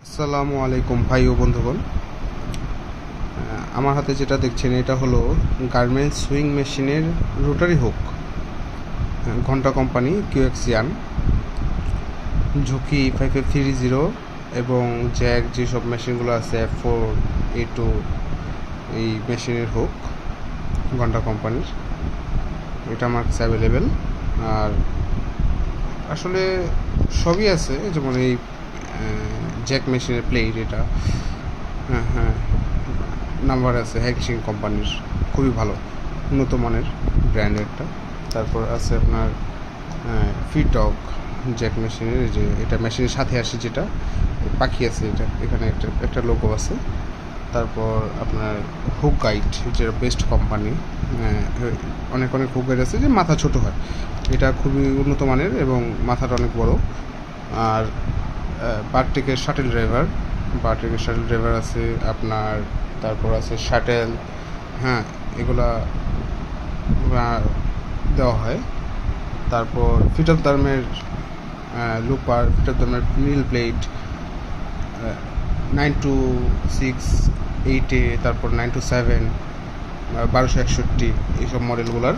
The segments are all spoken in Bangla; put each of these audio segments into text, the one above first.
আসসালামু আলাইকুম ভাই ও বন্ধুগণ। আমার হাতে যেটা দেখছেন এটা হলো গার্মেন্টস সুইং মেশিনের রোটারি হুক, ঘন্টা কোম্পানি কিউএক্সিয়ান, ঝুঁকি 5530 এবং জ্যাক যেসব মেশিনগুলো আছে F4 A2 এই মেশিনের হুক ঘন্টা কোম্পানির। এটা আমার কাছে অ্যাভেলেবেল। আর আসলে সবই আছে, যেমন এই জ্যাক মেশিনের প্লেট, এটা হ্যাঁ নাম্বার আছে হ্যাকিং কোম্পানির, খুবই ভালো, উন্নত মানের ব্র্যান্ডের একটা। তারপর আছে আপনার ফিডডগ জ্যাক মেশিনের, যে এটা মেশিনের সাথে আসে, যেটা পাখি আছে, এটা এখানে একটা লোগো আছে। তারপর আপনার হুক গাইড, যেটা বেস্ট কোম্পানি, অনেক হুক গাইড আছে যে মাথা ছোট হয়, এটা খুবই উন্নত মানের এবং মাথাটা অনেক বড়। আর বারটেকের শাটেল ড্রাইভার আছে আপনার। তারপর আছে শাটেল, এগুলা দেওয়া হয়। তারপর ফিটারদার্মের লুপার, ফিটারদার্মের নীল প্লেট 926, 8A, তারপর 927, 1261 এইসব মডেলগুলার।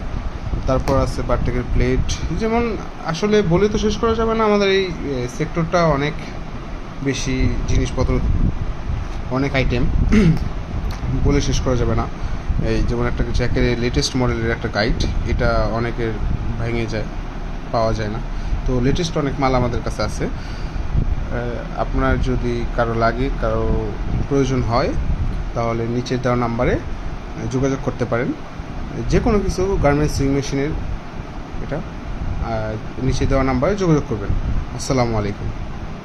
তারপর আছে বারটেকের প্লেট, যেমন আসলে বলে তো শেষ করা যাবে না। আমাদের এই সেক্টরটা অনেক বেশি জিনিসপত্র, অনেক আইটেম বলে শেষ করা যাবে না। এই যেমন একটা জ্যাকের লেটেস্ট মডেলের একটা গাইড, এটা অনেকের ভেঙে যায়, পাওয়া যায় না। তো লেটেস্ট অনেক মাল আমাদের কাছে আছে। আপনার যদি কারো লাগে, কারো প্রয়োজন হয়, তাহলে নিচে দেওয়া নাম্বারে যোগাযোগ করতে পারেন। যে কোনো কিছু গার্মেন্টস সুইং মেশিনের, এটা নিচে দেওয়া নাম্বারে যোগাযোগ করবেন। আসসালামু আলাইকুম।